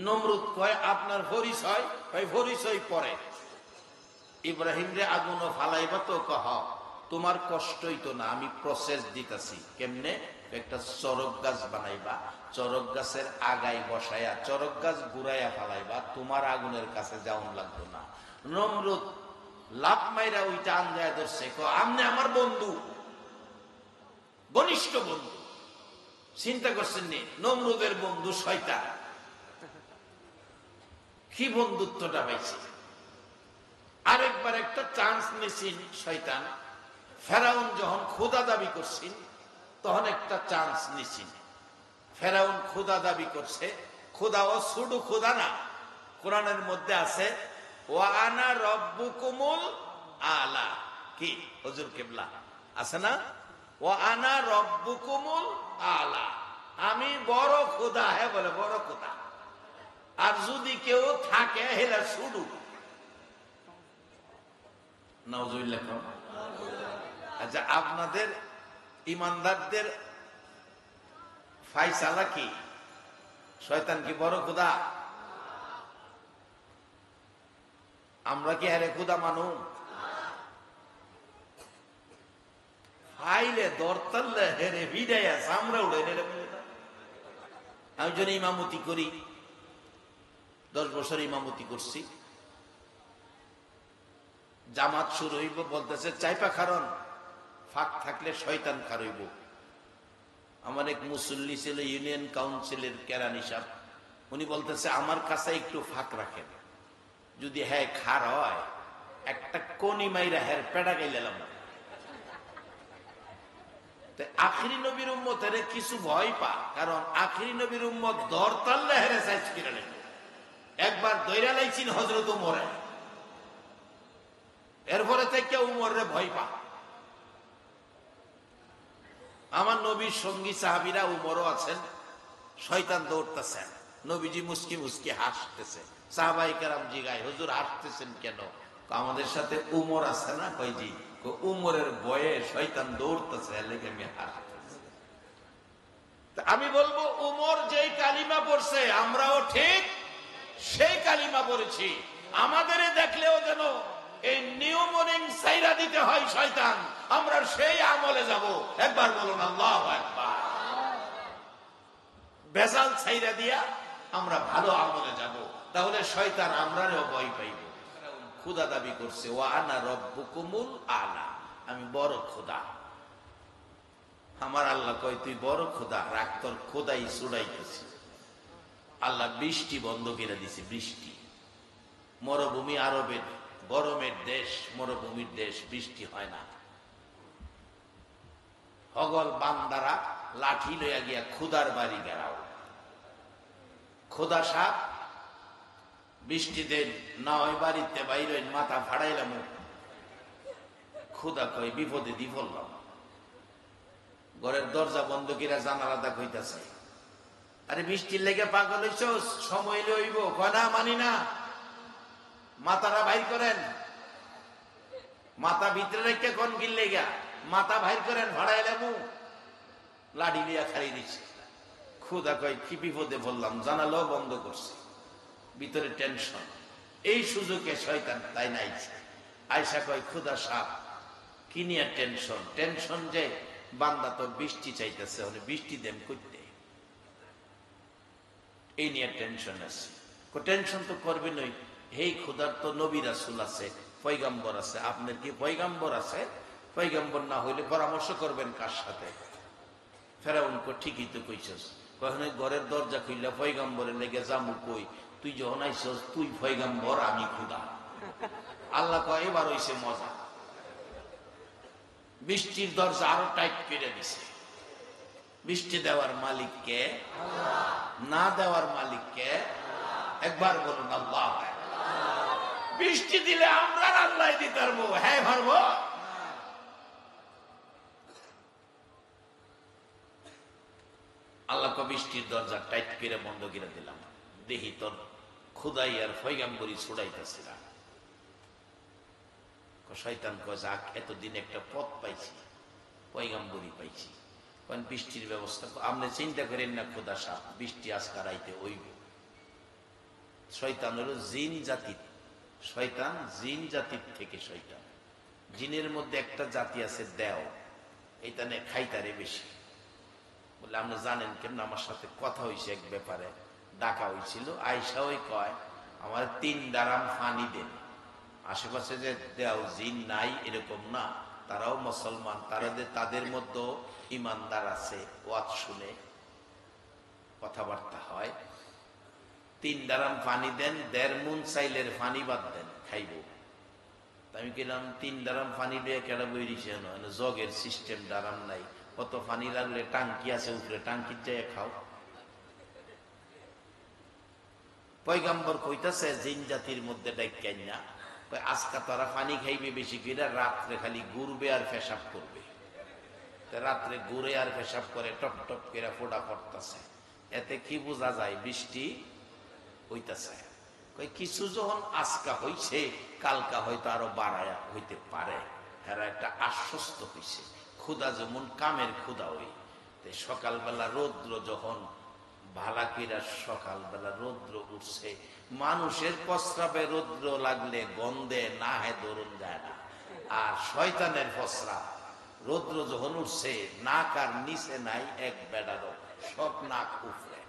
নমরুদ কয় আপনার পরিচয়? কয় পরিচয় পরে। ইব্রাহিম রে আগুন ফালাইবা তো কহ তোমার কষ্টই তো না, আমি প্রসেস দিতেছি। কেমনে? একটা চরক গাছ বানাইবা, চরক গাছের আগায় বসাইয়া চরক গাছ ঘুরাইয়া ফালাইবা, তোমার আগুনের কাছে যাওন লাগতো না। নমরুদ লাভ মাইরা ওইটা আন্দায় ধরছে, আমনে আমার বন্ধু, ঘনিষ্ঠ বন্ধু। চিন্তা করছেন নি নমরুদের বন্ধু শয়তান, কি বন্ধুত্বটা পাইছে। আরেকবার একটা চান্স নিয়েছেন শয়তান, ফেরাউন যখন খোদা দাবি করছেন তখন একটা চান্স নিয়েছেন। ফেরাউন খোদা দাবি করছে, খোদা ও শুধু খোদা না, কোরআনের মধ্যে আছে ওয়া আনা রব্বুকুমুল আলা, কি হুজুর কিবলা আছে না? ওয়া আনা রব্বুকুমুল আলা, আমি বড় খোদা। হ্যাঁ বলে বড় খোদা। আর যদি কেউ থাকে হেলা শুধু নাউজুবিল্লাহ। আচ্ছা, আপনাদের ইমানদারদের ফায়সালা কি? শয়তান কি বড় খোদা? আমরা কি আরে খোদা মানু? ফাইলে দরতাল্লে হেরে ভিড়াইয়া সামরা উড়ে। আমি যদি ইমামতি করি, 10 বছর ইমামতি করছি, জামাত শুরু হইব, বলতেছে চাইপা কারণ ফাঁক থাকলে শয়তান খারইব। আমার এক মুসল্লি ছিল ইউনিয়ন কাউন্সিলের কেরানি সাহেব, উনি বলতেছে আমার কাছে একটু ফাঁক রাখেন, যদি হ্যাঁ খার হয় একটা কোনি মাইরা হ্যার পেড়া গাইলাম। আখিরি নবীর উম্মত হেরে কিছু ভয় পা, কারণ আখিরি নবীর উম্মত দরতাল্লা হেরে সাইজ কিনে নেব। একবার দৈরা লাইছিন হযরত ওমর, এরপরে থেকে উমরে ভয় পা। আমার নবীর সঙ্গী সাহাবীরা উমরও আছেন, শয়তান দৌড়তেছেন, নবীজি মুস্কি মুস্কি হাসতেছে। সাহাবায়ে কেরাম জিগায় হুজুর হাসতেছেন কেন? আমাদের সাথে উমর আছে না। কই জি, উমরের ভয়ে শয়তান দৌড়তেছে, লেগে আমি হাসতেছি। আমি বলবো উমর যেই কালিমা পড়ছে আমরাও ঠিক সেই কালিমা পড়েছি। আমাদের দেখলেও যেন এই নিউ মর্নিং সাইরা দিতে হয় শয়তান, আমরা সেই আমলে যাব। একবার বলুন আল্লাহু আকবার। বেজাল ছাইরা দিয়া আমরা ভালো আমলে যাব, তাহলে শয়তান আমরাও ভয় পাইব। খোদা দাবি করছে ওয়া আনা রব্বুকুমুল আলা, আমি বড় খোদা। আমার আল্লাহ কয় তুই বড় খোদা, রাখ তোর খোদাই ছুড়াইতেছি। আল্লাহ বৃষ্টি বন্ধ করে দিছে। বৃষ্টি, মরুভূমি, আরবের গরমের দেশ, মরুভূমির দেশ, বৃষ্টি হয় না। হগল বান্দারা লাঠি লইয়া গিয়া খুদার বাড়ি গেরাও। খোদা সাপ বৃষ্টি দেন না, ওই বাড়িতে বাইরে মাথা ফাড়াইলাম। খুদা কই বিপদে দি বললাম, ঘরের দরজা বন্ধ কিরা জানালাদা কইতাছে আরে বৃষ্টির লেগে পাগল হইছ, সময় লইব। কনা মানি না, মাথাটা বাইর করেন। মাথা ভিতরে রেখে কোন গিল্লে গা, মাথা বাইর করেন, ভাড়াইলাম। লাঠি দিয়া খাই দিচ্ছে। খুদা কয় কি বিপদে বললাম, জানালো বন্ধ করছে, ভিতরে টেনশন। এই সুযোগে শয়তান তাই নাইছে, আয়সা কয় খুদা সাপ কি নিয়ে টেনশন? টেনশন যে বান্দা তো বৃষ্টি চাইতেছে, বৃষ্টি দেন করতে, এই নিয়ে টেনশন আছে। টেনশন তো করবে নই, এই খুদার তো নবী রাসূল আছে, পয়গাম্বর আছে। আপনার কি পয়গাম্বর আছে? পয়গাম্বর না হইলে পরামর্শ করবেন কার সাথে? ফেরাউন কো ঠিকই তো কইছস, কখনো ঘরের দরজা খুললে পয়গাম্বরের লেগে জামু কই, তুই যখন আইছস তুই পয়গাম্বর, আমি খুদা। আল্লাহ কয় এবার হইছে মজা। বৃষ্টির দরজা আরো টাইট করে দিছে। বৃষ্টি দেওয়ার মালিক কে? না দেওয়ার মালিক কে? একবার বলুন আল্লাহ। বৃষ্টি দিলে আমরা আল্লাহ দিতে পারবো? হ্যাঁ পারবো। আল্লাহ বৃষ্টির দরজা টাইট করে বন্ধ করে দিলাম, দেখি তোর খুদাই আর পয়গাম্বরি ছুড়াইতেছিলাম। শয়তান কয় যাক, এতদিন একটা পথ পাইছি, পয়গাম্বরি পাইছি, বৃষ্টির ব্যবস্থা আপনি চিন্তা করেন না খোদা সাহেব, বৃষ্টি আজকার আইতে হইব। শয়তান হলো জিন জাতির, শয়তান জিন জাতির থেকে শয়তান। জিনের মধ্যে একটা জাতি আছে দেও, এটা নিয়ে খাইতারে বেশি বলে। আপনি জানেন কেমন? আমার সাথে কথা হয়েছে এক ব্যাপারে, ডাকা হয়েছিল, আয়সা ওই কয় আমার 3 দারাম ফানি দেন। আশেপাশে যে দেও জিন নাই এরকম না, তারাও মুসলমান, তাদের মধ্যে ইমানদার আছে, ওয়াজ শুনে কথাবার্তা হয়। 3 দারাম পানি দেন, 1.5 মুন চাইলের পানি বাদ দেন, খাইব। আমি গেলাম 3 দারাম পানি দিয়ে কেডা বইরিছে, জগের সিস্টেম দারাম নাই, কত পানি লাগলে টাঙ্কি আছে উপরে, টাঙ্কির যায় খাও। পয়গাম্বর কইতাছে জিন জাতির মধ্যে ডাইকাই না, আজকা তারা পানি খাইবে বেশি করে, রাত্রে খালি ঘুরবে আর পেশাব করবে। রাত্রে ঘুরে আর পেশাব করে, টপ টপ করে ফোটা পড়তেছে। এতে কি বোঝা যায়? বৃষ্টি হইতেছে। কিছু যখন আজকা হইছে, কালকা হয়তো আরো বাড়ায়া হইতে পারে। এরা একটা আশ্বস্ত হইছে। ক্ষুধা যেমন কামের ক্ষুধা হই, সকালবেলা রৌদ্র যখন ভালাকিরা, সকালবেলা রৌদ্র উঠছে, মানুষের প্রস্রাবে রৌদ্র লাগলে গন্ধে না হয় দরুন যায় না। আর শয়তানের প্রস্রাব রৌদ্র যখন উঠছে, নাক আর নিচে নাই এক বেড়ারও, সব নাক উফরে,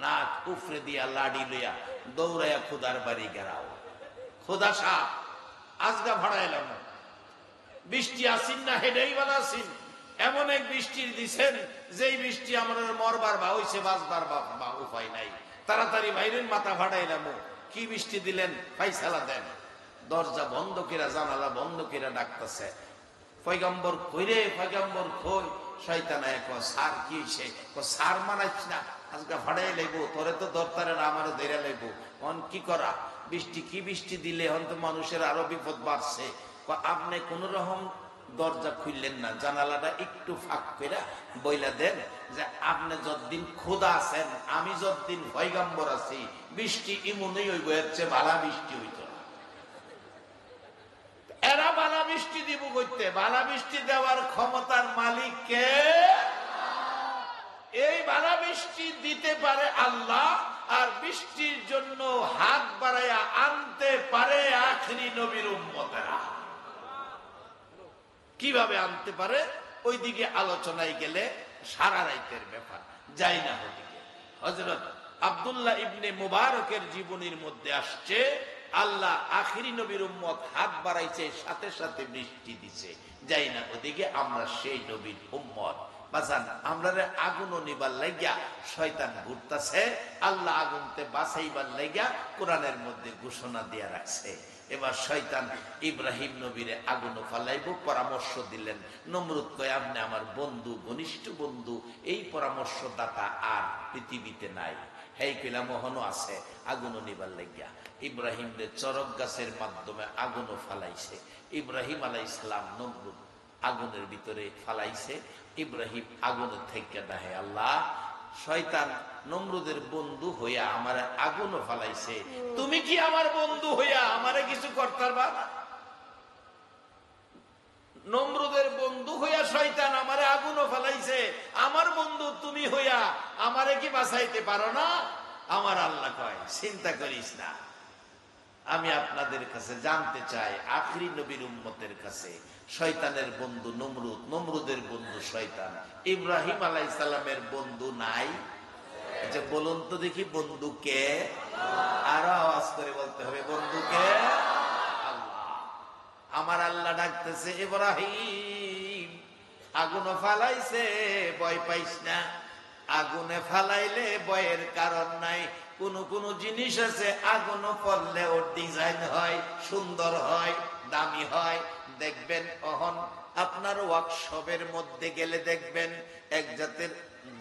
নাক উফরে দিয়া লাড়ি লইয়া দৌড়াইয়া খুদার বাড়ি গেরাও। খুদা সাপ আজগা ভাড়াইলাম, বৃষ্টি আসিন না হেডেই বানাসিন, এমন এক বৃষ্টি দিছেন যেই বৃষ্টি আমাদের মরবার বা হইছে, বাঁচবার বা উপায় নাই। তাড়াতাড়ি বাইরের মাথা ভাড়াইলাম, কি বৃষ্টি দিলেন, ফাইসালা দেন। দরজা বন্ধ কিরা, জানালা বন্ধ কিরা ডাকতেছে, পয়গম্বর কইরে, পয়গম্বর কই। শয়তান এক সার কি হইছে, সার মানাইছ না, আজকে ভাড়াই লাইব, তোরে তো দরকারে না, আমারও ধরে লাইব। অন কি করা, বৃষ্টি কি বৃষ্টি দিলে হন তো মানুষের আরো বিপদ বাড়ছে। আপনি কোন রকম দরজা খুললেন না, জানালাটা একটু ফাঁক করে বইলা দেন যে আপনি যতদিন খোদা আছেন, আমি যতদিন পয়গম্বর আছি, বৃষ্টি ইমনই হইব, এর চেয়ে ভালা বৃষ্টি হইত না। এরা বালা বৃষ্টি দিব করতে, বালা বৃষ্টি দেওয়ার ক্ষমতার মালিক কে? এই বালা বৃষ্টি দিতে পারে আল্লাহ, আর বৃষ্টির জন্য হাত বাড়াইয়া আনতে পারে আখরি নবীর উম্মতেরা। কিভাবে আনতে পারে ওইদিকে আলোচনায় গেলে সারা রাইতের ব্যাপার, যাই না ওদিকে। হযরত আব্দুল্লাহ ইবনে মুবারকের জীবনীর মধ্যে আসছে, আল্লাহ আখিরি নবীর উম্মত হাত বাড়াইছে, সাথে সাথে বৃষ্টি দিছে, যাই না ওদিকে। আমরা সেই নবীর উম্মত বাজান, আমরা আগুন নিবার লাগিয়া শয়তান ঘুরতাছে, আল্লাহ আগুনতে বাঁচাইবার লাগিয়া কোরআনের মধ্যে ঘোষণা দিয়া রাখছে। এবার শয়তান ইব্রাহিম নবীরে আগুন ফালাইব পরামর্শ দিলেন। নমরুদ কয় আপনি আমার বন্ধু, ঘনিষ্ঠ বন্ধু, এই পরামর্শদাতা আর পৃথিবীতে নাই। হেই কইলা মোহনও আছে আগুন নিবার লাগিয়া। ইব্রাহিম রে চরক গাছের মাধ্যমে আগুন ফালাইছে। ইব্রাহিম আলাইহিস সালাম নমরুদ আগুনের ভিতরে ফালাইছে। ইব্রাহিম আগুনের থেকে ডাহে, আল্লাহ, শয়তান নমরুদের বন্ধু হইয়া আমার আগুন ফালাইছে, তুমি কি আমার বন্ধু হইয়া আমারে কিছু করতে পারবা? নমরুদের বন্ধু হইয়া শয়তান আমারে আগুন ফালাইছে, আমার বন্ধু তুমি হইয়া আমারে কি বাঁচাইতে পারো না? আমার আল্লাহ কয়, চিন্তা করিস না। আমি আপনাদের কাছে জানতে চাই, আখরি নবীর উম্মতের কাছে শয়তানের বন্ধু নমরুদ, নমরুদের বন্ধু শয়তান, ইব্রাহিম আলাইহিস সালামের বন্ধু নাই? যে বলুন তো দেখি, বন্ধু কে? আরো আওয়াজ করে বলতে হবে, বন্ধু কে? আল্লাহ। আমার আল্লাহ ডাকতেছে, ইব্রাহিম আগুন ফালাইছে, ভয় পাইস না। আগুনে ফালাইলে ভয়ের কারণ নাই। কোন কোন জিনিস আছে আগুন পড়লে ওর ডিজাইন হয়, সুন্দর হয়, দামি হয়। দেখবেন অহন আপনার ওয়ার্কশপের মধ্যে গেলে দেখবেন এক জাতের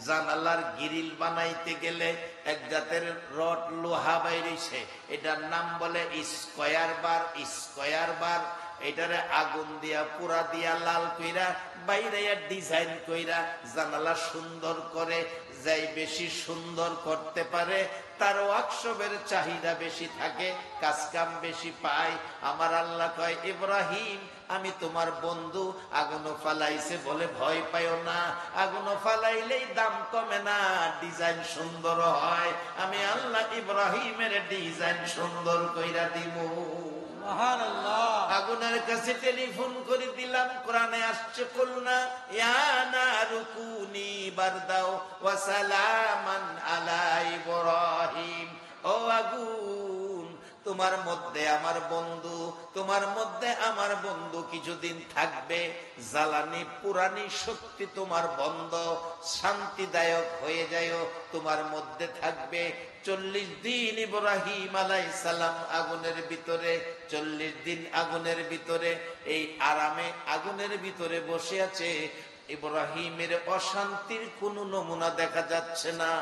জানালার গ্রিল বানাইতে গেলে এক জাতের রড লোহা বাইরেছে, এটার নাম বলে স্কয়ার বার। স্কয়ার বার এটারে আগুন দিয়া পুরা দিয়া লাল কইরা বাইরে ডিজাইন কইরা জানালা সুন্দর করে যাই বেশি সুন্দর করতে পারে তার ওয়ার্কশপের চাহিদা বেশি থাকে, কাজকাম বেশি পায়। আমার আল্লাহ কয়, ইব্রাহিম আমি তোমার বন্ধু, আগুনও ফালাইছে বলে ভয় পাইও না, আগুনও ফালাইলেই দাম কমে না, ডিজাইন সুন্দর হয়। আমি আল্লাহ ইব্রাহিমের ডিজাইন সুন্দর কইরা দিব। আগুনের কাছে টেলিফোন করে দিলাম, কোরআনে আসছে, কুলনা ইয়া নারু কুনি বারদাও ওয়া সালামান আলা ইব্রাহিম। ও আগুন, তোমার মধ্যে আমার বন্ধু, তোমার মধ্যে আমার বন্ধু কিছুদিন থাকবে, জ্বালানি পুরানি শক্তি তোমার বন্ধ, শান্তিদায়ক হয়ে যায়, তোমার মধ্যে থাকবে। 40 দিন ইব্রাহিম আলাইহিস সালাম আগুনের ভিতরে, 40 দিন আগুনের ভিতরে, এই আরামে আগুনের ভিতরে বসে আছে। ইব্রাহিমের অশান্তির কোনো নমুনা দেখা যাচ্ছে না।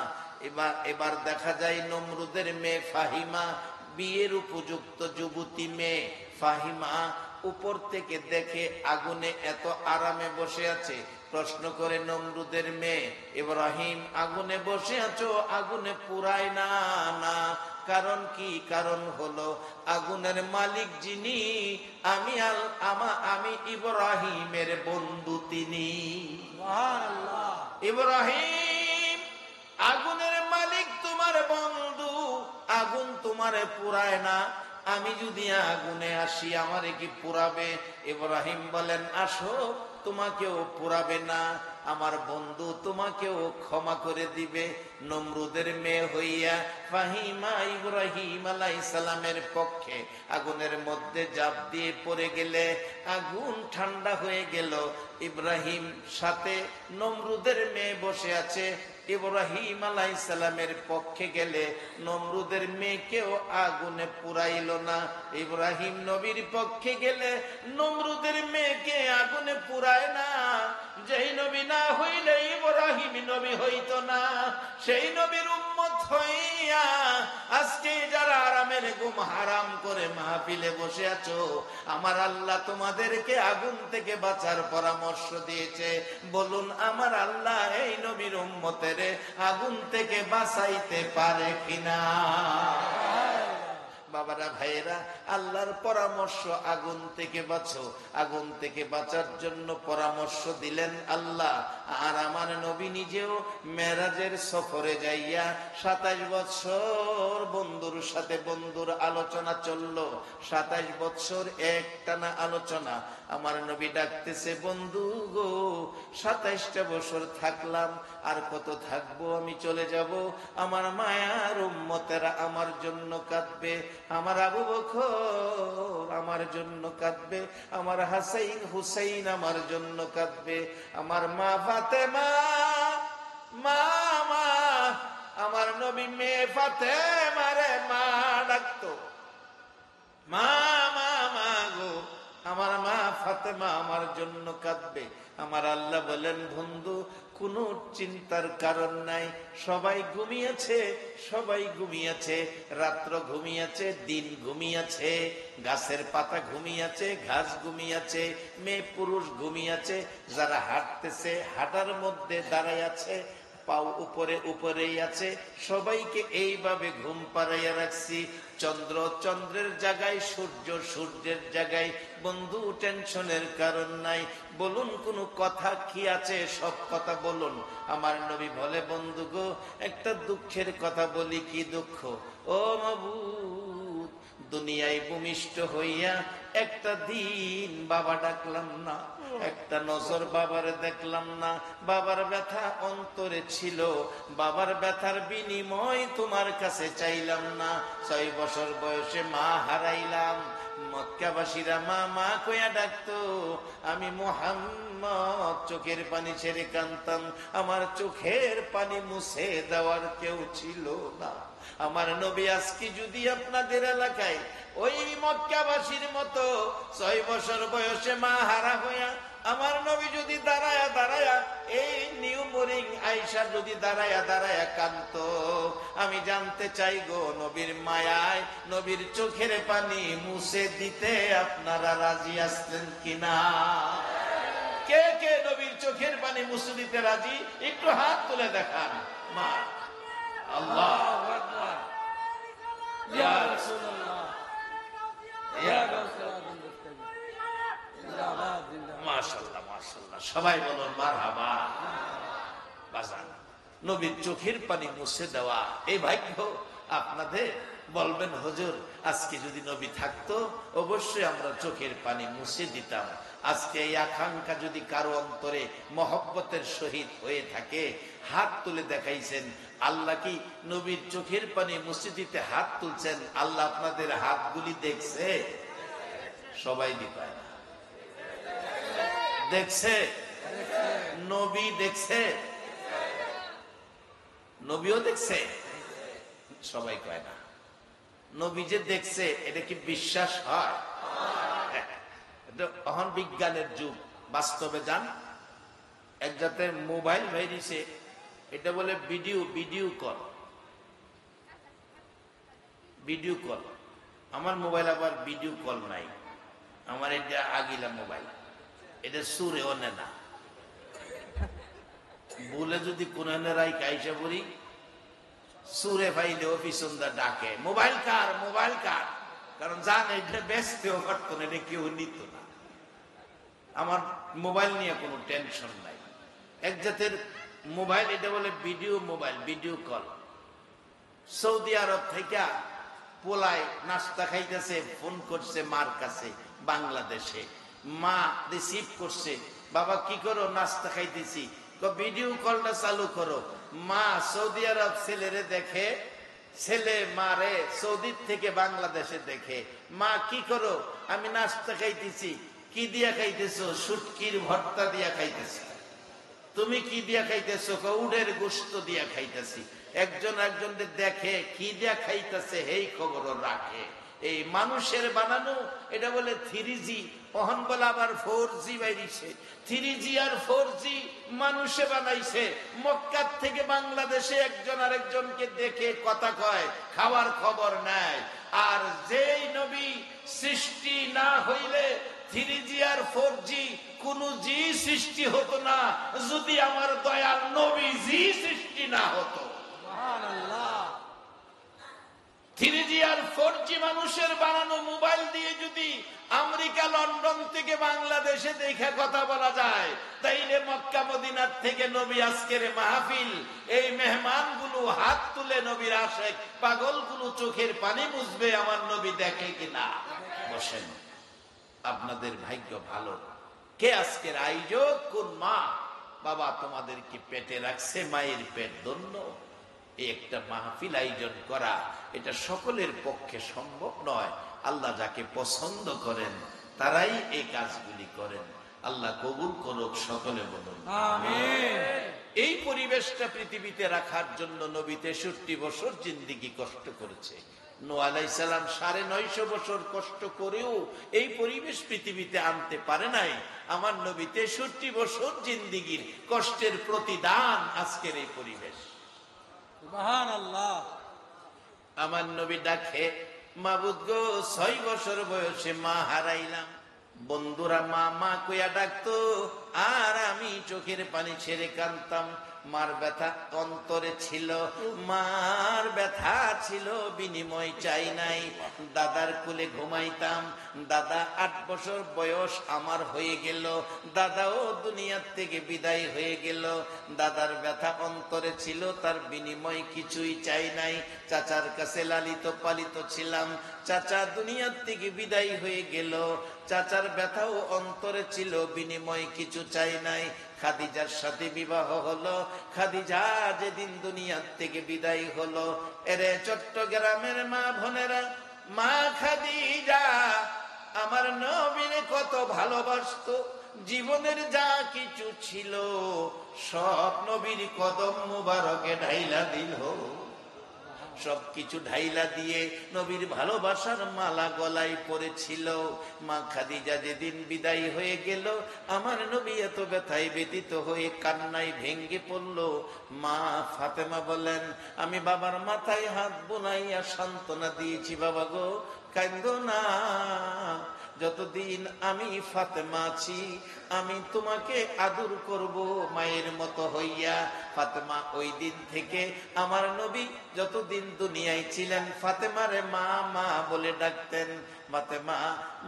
এবার দেখা যায় নমরুদের মেয়ে ফাহিমা, বিয়ের উপযুক্ত যুবতী মেয়ে ফাহিমা, উপর থেকে দেখে আগুনে এত আরামে বসে আছে। প্রশ্ন করে নমরুদের মেয়ে, ইব্রাহিম আগুনে বসে আছো, আগুনে পুরায় না? না। কারণ কি? কারণ হলো আগুনের মালিক যিনি, আমি ইব্রাহিমের বন্ধু তিনি। ইব্রাহিম, আগুনের মালিক তোমার বন্ধু, আগুন তোমারে পুরায় না। আমি যদি আগুনে আসি আমারে কি পুরাবে? ইব্রাহিম বলেন, আসো, তোমাকেও পুরাবে না, আমার বন্ধু তোমাকেও ক্ষমা করে দিবে। নমরুদের মেয়ে হইয়া ফাহিমা ইব্রাহিম আলাইহিস সালামের পক্ষে আগুনের মধ্যে জাপ দিয়ে পড়ে গেলে আগুন ঠান্ডা হয়ে গেল। ইব্রাহিম সাথে নমরুদের মেয়ে বসে আছে, ইব্রাহিম আলাইহিস সালামের পক্ষে গেলে নমরুদের মেয়েকেও আগুনে পুরাইল না। ইব্রাহিম নবীর পক্ষে গেলে নমরুদের মেয়েকে আগুনে পুরায় না। যেই নবী না হইলে ইব্রাহিম নবী হইতো না। সেই নবীর উম্মত হইয়া আজকে যারা আরামের ঘুম হারাম করে মাহফিলে বসে আছো, আমার আল্লাহ তোমাদেরকে আগুন থেকে বাঁচার পরামর্শ দিয়েছে। বলুন, আমার আল্লাহ এই নবীর উম্মতের আগুন থেকে বাঁচাইতে পারে কিনা? বাবারা, ভাইয়েরা, আল্লাহর পরামর্শ, আগুন থেকে বাঁচো। আগুন থেকে বাঁচার জন্য পরামর্শ দিলেন আল্লাহ। আর আমার নবী নিজেও মেরাজের সফরে যাইয়া 27 বছর বন্ধুর সাথে বন্ধুর আলোচনা চললো। 27 বছর একটানা আলোচনা। আমার নবী ডাকতেছে, বন্ধু গো, 27টা বছর থাকলাম, আর কত থাকবো? আমি চলে যাব। আমার মায়ার উম্মতেরা আমার জন্য কাঁদবে, আমার আবু বকর আমার জন্য কাঁদবে, আমার হাসাইন হুসাইন আমার জন্য কাঁদবে, আমার মা ফাতেমা, মা, আমার নবী মেয়ে ফাতেমারে মা ডাকতো, মা মা মা গো, আমার মা ফাতেমা আমার জন্য কাঁদবে। আমার আল্লাহ বলেন, বন্ধু, কোনো চিন্তার কারণ নাই। সবাই ঘুমিয়েছে, সবাই ঘুমিয়েছে, রাত্র ঘুমিয়েছে, দিন ঘুমিয়েছে, গাছের পাতা ঘুমিয়েছে, ঘাস ঘুমিয়েছে, মেয়ে পুরুষ ঘুমিয়েছে, যারা হাঁটতেছে হাঁটার মধ্যে দাঁড়ায় আছে, পাও উপরে উপরেই আছে, সবাইকে এইভাবে ঘুম পাড়াইয়া রাখছি। চন্দ্র চন্দ্রের জায়গায়, সূর্য সূর্যের জায়গায়। বন্ধু, টেনশনের কারণ নাই। বলুন, কোনো কথা কি আছে? সব কথা বলুন। আমার নবী বলে, বন্ধু গো, একটা দুঃখের কথা বলি। কি দুঃখ? ও মাবুদ, দুনিয়ায় ভূমিষ্ঠ হইয়া একটা দিন বাবা ডাকলাম না, একটা নজর বাবার দেখলাম না। বাবার ব্যথা অন্তরে ছিল, বাবার ব্যথার বিনিময় তোমার কাছে চাইলাম না। 6 বছর বয়সে মা হারাইলাম। মক্কাবাসীরা মা মা কইয়া ডাকতো, আমি মুহাম্মদ চোখের পানি ছেড়ে কাঁদতাম। আমার চোখের পানি মুছে দেওয়ার কেউ ছিল না। আমার নবী আজকে যদি আপনাদের এলাকায় ওই মক্কাবাসীর মতো 6 বছর বয়সে মা হারা হইয়া, আমার নবী যদি দাঁড়ায়া দাঁড়ায়া, এই নিউ মরিং আয়েশা যদি দাঁড়ায়া দাঁড়ায়া কাঁদতো, আমি জানতে চাই গো, নবীর মায়ায় নবীর চোখের পানি মুছে দিতে আপনারা রাজি আসলেন কিনা? কে কে নবীর চোখের পানি মুছে দিতে রাজি? একটু হাত তুলে দেখান। মা আল্লাহ ইয়া মাশাআল্লাহ মাশাআল্লাহ, সবাই বলুন মারহাবা। বাজান, নবীর চোখের পানি মুছে দেওয়া এই ভাগ্য আপনাদের। বলবেন হুজুর, আজকে যদি নবী থাকতো অবশ্যই আমরা চোখের পানি মুছে দিতাম। আজকে এই আকাঙ্ক্ষা যদি কারো অন্তরে মহব্বতের সহিত হয়ে থাকে, হাত তুলে দেখাইছেন। আল্লাহ কি নবীর চোখের পানি মুছে দিতে হাত তুলছেন? আল্লাহ আপনাদের হাতগুলি দেখছে? সবাই দিপায় না, দেখছে? নবী দেখছে? নবীও দেখছে? সবাই কয় না। নবী যে দেখছে এটা কি বিশ্বাস হয়? এখন বিজ্ঞানের যুগ, বাস্তবে যান। এক জাতের মোবাইল বেরিয়েছে, এটা বলে ভিডিও কল। Video call. আমার মোবাইল আবার ভিডিও কল নাই, আমার এটা আগিলা মোবাইল, এটা সুরে অনে না। বলে যদি কোন কাইসা বলি সুরে ফাইলে অফিসন দা ডাকে, মোবাইল কার, মোবাইল কার? কারণ জান এটা ব্যস্তেও পারতো না, এটা কেউ নিত না। আমার মোবাইল নিয়ে কোনো টেনশন নাই। এক জাতের মোবাইল, এটা বলে video mobile, video call. Saudi Arab থেকে পোলায় নাস্তা খাইতেছে, ফোন করছে মার কাছে বাংলাদেশে। মা রিসিভ করছে, বাবা কি করো? নাস্তা খাইতেছি। ভিডিও কলটা চালু করো। মা সৌদি আরব ছেলেরে দেখে, ছেলে মারে সৌদি থেকে বাংলাদেশে দেখে। মা কি করো? আমি নাস্তা খাইতেছি। কি দিয়া খাইতেছো? শুটকির ভর্তা দিয়া খাইতেছি। তুমি কি দিয়া খাইতেছো? উটের গোশত দিয়া খাইতেছি। একজন একজনকে দেখে কি দিয়া খাইতেছে এই খবরও রাখে। এই মানুষের বানানো, এটা বলে 3G, অহন বলে আবার 4G বাইরিছে। 3G আর 4G মানুষে বানাইছে। মক্কার থেকে বাংলাদেশে একজন আরেকজনকে দেখে কথা কয়, খাওয়ার খবর নেয়। আর যেই নবী সৃষ্টি না হইলে 3G আর 4G কোন জি সৃষ্টি হতো না, যদি আমার দয়াল নবী জি সৃষ্টি না হতো। 3G আর 4G মানুষের বানানো মোবাইল দিয়ে যদি আমেরিকা লন্ডন থেকে বাংলাদেশে দেখে কথা বলা যায়, তাইলে মক্কা মদিনার থেকে নবী আজকের মাহফিল, এই মেহমানগুলো হাত তুলে নবীর আশেক পাগলগুলো চোখের পানি মুছবে আমার নবী দেখে কিনা। বসেন, আপনাদের ভাগ্য ভালো। কে আজকের আয়োজক? কোন মা বাবা তোমাদেরকে পেটে রাখছে, মায়ের পেট ধন্য। একটা মাহফিল আয়োজন করা এটা সকলের পক্ষে সম্ভব নয়। আল্লাহ যাকে পছন্দ করেন তারাই এই কাজগুলি করেন। আল্লাহ কবুল করুক, সকলে বলুন আমিন। এই পরিবেশটা পৃথিবীতে রাখার জন্য নবী 63 বছর জিন্দেগি কষ্ট করেছে। নূহ আলাইহিস সালাম 950 বছর কষ্ট করেও এই পরিবেশ পৃথিবীতে আনতে পারে নাই। আমার নবী 63 বছর জিন্দেগির কষ্টের প্রতিদান আজকের এই পরিবেশ। সুবহানাল্লাহ। আমার নবী ডাকে, মাবুদ গো 6 বছর বয়সে মা হারাইলাম। বন্ধুরা মা মা কইয়া ডাকতো, আর আমি চোখের পানি ছেড়ে কাঁদতাম। মার ব্যথা অন্তরে ছিল, মার ব্যথা ছিল বিনিময় চাই নাই। দাদার কোলে ঘুমাইতাম। দাদা 8 বছর বয়স আমার হয়ে গেল। দাদাও দুনিয়ার থেকে বিদায় হয়ে গেল। দাদার ব্যথা অন্তরে ছিল, তার বিনিময় কিছুই চাই নাই। চাচার কাছে লালিত পালিত ছিলাম। চাচা দুনিয়ার থেকে বিদায় হয়ে গেল। চাচার ব্যথাও অন্তরে ছিল, বিনিময় কিছু চাই নাই। খাদিজার সাথে বিবাহ হলো। খাদিজা যেদিন দুনিয়ার থেকে বিদায় হলো, এরে চট্টগ্রামের মা বোনেরা, মা খাদিজা আমার নবীরে কত ভালোবাসতো। জীবনের যা কিছু ছিল সব নবীর কদম মুবারকে ঢাইলা দিল। সবকিছু ঢাইলা দিয়ে নবীর ভালোবাসার মালা গলায় পড়েছিল। মা খাদিজা যেদিন বিদায় হয়ে গেল, আমার নবী এত ব্যথায় ব্যতীত হয়ে কান্নায় ভেঙ্গে পড়ল। মা ফাতেমা বলেন, আমি বাবার মাথায় হাত বোনাইয়া সান্ত্বনা দিয়েছি, বাবা গো কান্দো না। যতদিন আমি ফাতেমা আছি, আমি তোমাকে আদর করব মায়ের মতো হইয়া। ফাতেমা ওই দিন থেকে আমার নবী যতদিন দুনিয়ায় ছিলেন ফাতেমারে মা মা বলে ডাকতেন, ফাতেমা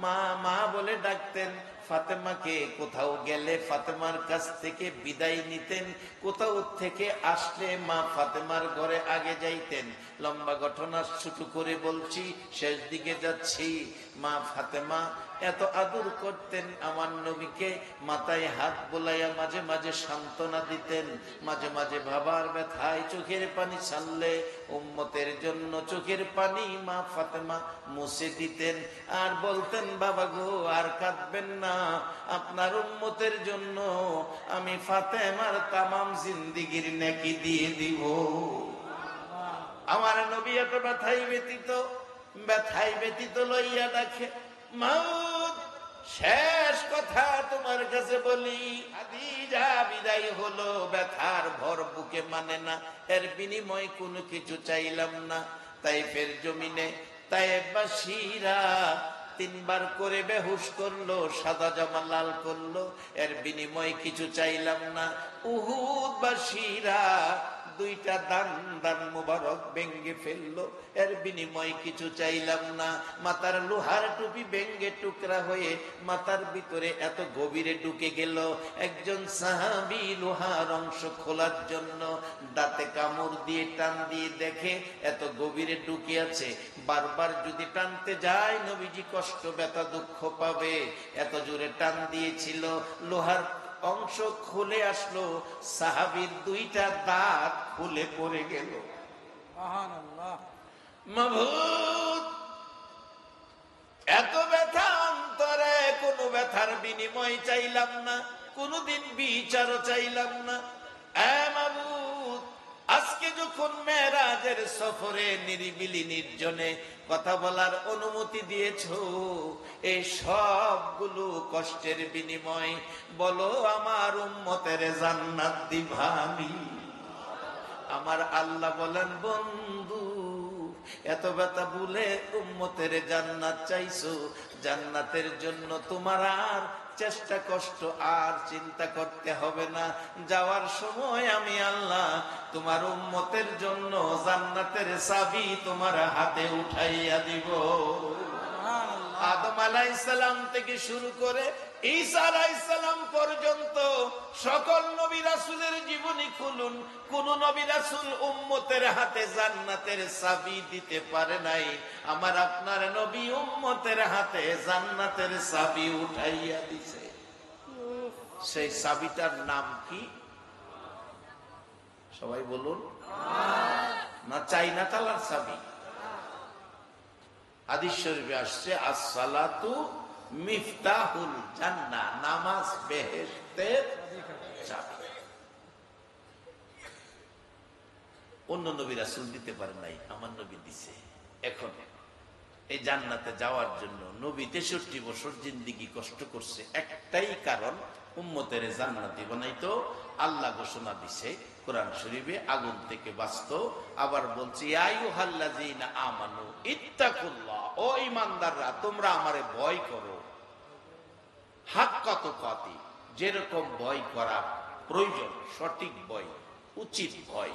মা মা বলে ডাকতেন। ফাতেমাকে কোথাও গেলে ফাতেমার কাছ থেকে বিদায় নিতেন, কোথাও থেকে আসলে মা ফাতেমার ঘরে আগে যাইতেন। লম্বা ঘটনা ছোট করে বলছি, শেষ দিকে যাচ্ছি। মা ফাতেমা এত আদর করতেন আমার নবীকে, মাথায় হাত বোলাইয়া মাঝে মাঝে সান্ত্বনা দিতেন, মাঝে মাঝে ভাবার ব্যথায় চোখের পানি ছাড়লে উম্মতের জন্য চোখের পানি মা ফাতেমা মুছে দিতেন। আর বলতেন, বাবা গো আর কাঁদবেন না, আপনার উম্মতের জন্য আমি ফাতেমার তামাম জিন্দিগির নেকি দিয়ে দিব। আমার নবী এত ব্যথাই ব্যতীত লইয়া ডাকে, মাউত শেষ কথা তোমার কাছে বলি। খাদিজা বিদায় হলো, ব্যথার ভর বুকে মানে না, এর বিনিময় কোনো কিছু চাইলাম না। তাইফের জমিনে তায়েফবাসীরা 3 বার করে বেহুশ করলো, সাদা জামা লাল করলো, এর বিনিময় কিছু চাইলাম না। উহুদবাসীরা 2টা দান মুবারক ভেঙ্গে ফেললো, এর বিনিময় কিছু চাইলাম না। মাথার লোহার টুপি ভেঙ্গে টুকরা হয়ে মাথার ভিতরে এত গভীরে ঢুকে গেল। একজন সাহাবী লোহার অংশ খোলার জন্য দাঁতে কামড় দিয়ে টান দিয়ে দেখে এত গভীরে ঢুকে আছে, বারবার যদি টানতে যায় নবীজি কষ্ট ব্যথা দুঃখ পাবে। এত জোরে টান দিয়েছিল, লোহার অংশ খুলে আসলো, সাহাবীর 2টা দাঁত খুলে পড়ে গেল। সুবহানাল্লাহ। মাবুদ এত ব্যথা অন্তরে, কোনো ব্যথার বিনিময় চাইলাম না, কোনোদিন বিচারও চাইলাম না। মাবুদ আজকে যখন মেরাজের সফরে নিরিবিলি নির্জনে কথা বলার অনুমতি দিয়েছো, এই সবগুলো কষ্টের বিনিময় বলো আমার উম্মতের জান্নাত দিবা আমি। আমার আল্লাহ বলেন, বন্ধু এত ব্যথা বলে উম্মতের জান্নাত চাইছো, জান্নাতের জন্য তোমার আর চেষ্টা কষ্ট আর চিন্তা করতে হবে না। যাওয়ার সময় আমি আল্লাহ তোমার উম্মতের জন্য জান্নাতের চাবি তোমার হাতে উঠাইয়া দিব। আদম আলাইহিস সালাম থেকে শুরু করে ঈসা আলাইহিস সালাম পর্যন্ত সকল নবী রাসূলের জীবনী খুলুন, কোন নবী রাসূল উম্মতের হাতে জান্নাতের চাবি দিতে পারে নাই। আমার আপনার নবী উম্মতের হাতে জান্নাতের চাবি উঠাইয়া দিছে। সেই চাবিটার নাম কি? সবাই বলুন। না চাইনা তালার চাবি? হাদিস শরীফে আসছে, as-সালাতু মিফতাহুল জান্নাহ, নামাজ বেহেশতের চাবি। অন্য নবী রাসূল দিতে পারে নাই, আমার নবী দিছে। এখন এই জান্নাতে যাওয়ার জন্য নবী 63 বছর জিন্দেগি কষ্ট করছে, একটাই কারণ, উম্মতের জান্নাতি বানাইতো। আল্লাহ ঘোষণা দিছে কোরআন শরীফে, আগুন থেকে বাঁচতো। আবার বলছি, ইয়া আইয়ুহাল্লাযীনা আমানু ইত্তাকুল্লাহ, ও ঈমানদাররা তোমরা আমারে ভয় করো, হাক্কা তুকাতি, যেরকম ভয় করা প্রয়োজন, সঠিক ভয়, উচিত ভয়।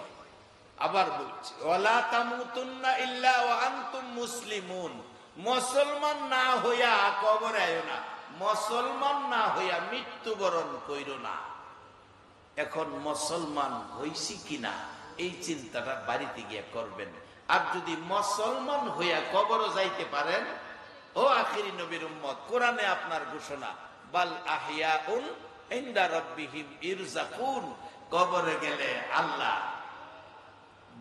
আবার বলছি, ওয়ালা তামুতুন্না ইল্লা ওয়া আনতুম মুসলিমুন, মুসলমান না হইয়া কবরে আইও না, মুসলমান না হইয়া মৃত্যুবরণ কইরো না। এখন মুসলমান হইছি কিনা এই চিন্তাটা বাড়িতে গিয়ে করবেন। আর যদি মুসলমান হইয়া কবরও যাইতে পারেন, ও আখিরি নবীর উম্মত, কোরআনে আপনার ঘোষণা, বাল আহইয়াউন ইনদা রাব্বিহিম ইরযাকুন, কবরে গেলে আল্লাহ,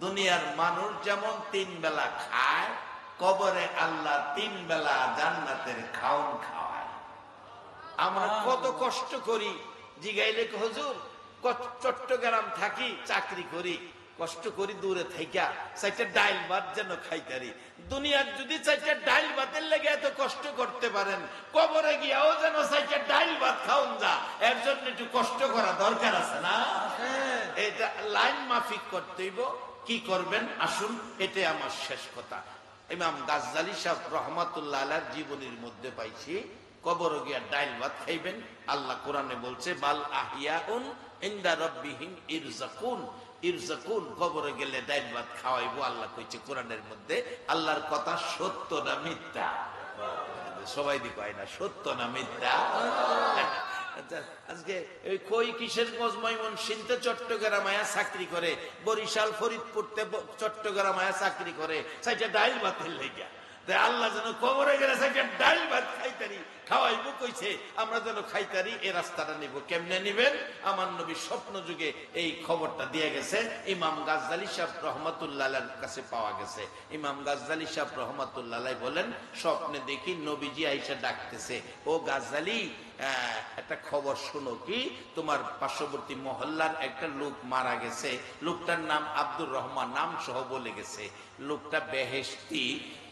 দুনিয়ার মানুষ যেমন 3 বেলা খায়, কবরে আল্লাহ 3 বেলা জান্নাতের খাওন খাওয়ায়। আমরা কত কষ্ট করি, জিগাইলে হুজুর চট্টগ্রাম থাকি, চাকরি করি, কষ্ট করি দূরে থাইকা 4টা ডাইল ভাত যেন খাইতারি। দুনিয়ার যদি 4টা ডাইল ভাতের লেগে এত কষ্ট করতে পারেন, কবরে গিয়াও যেন 4টা ডাইল ভাত খাওন যা, এর জন্য একটু কষ্ট করা দরকার আছে না? এটা লাইন মাফিক করতে হইব। কি করবেন আসুন, এটাই আমার শেষ কথা। ইমাম গাজ্জালী সাহেব রহমাতুল্লাহ আলাইহির জীবনীর মধ্যে পাইছি, কবরে গিয়া ডাইল ভাত খাইবেন। আল্লাহ কোরআনে বলছে, বাল আহইয়াউন ইনদা রাব্বিহিম ইরযাকুন, ইরজাকুন, কবরে গেলে ডাইল ভাত খাওয়াইবো আল্লাহ কইছে কোরআনের মধ্যে। আল্লাহর কথা সত্য না মিথ্যা? সবাই দি কয় না সত্য না মিথ্যা? আজকে ওই কই কিশোরগঞ্জ ময়মনসিংহে চট্টগ্রাম আয়া চাকরি করে, বরিশাল ফরিদপুরতে চট্টগ্রাম আয়া চাকরি করে, সাইটা ডাইল ভাতের লেগা। আল্লাহ যেন কবরে গেলে সাইটা ডাইল ভাত খাইতারি খাওয়াইবো কইছে, আমরা যেন খাইতারি এই রাস্তাটা নিব। কেমনে নিবেন? আমার নবী স্বপ্ন যুগে এই খবরটা দিয়ে গেছে। ইমাম গাজ্জালী সাহেব রহমাতুল্লাহ আলাইহির কাছে পাওয়া গেছে। ইমাম গাজ্জালী সাহেব রহমাতুল্লাহ আলাইহি বলেন, স্বপ্নে দেখি নবীজি আইসা ডাকতেছে, ও গাজ্জালী একটা খবর শুনো, কি তোমার পার্শ্ববর্তী মহল্লার একটা লোক মারা গেছে, লোকটার নাম আব্দুর রহমান, নাম সহ বলে গেছে, লোকটা বেহেশতি,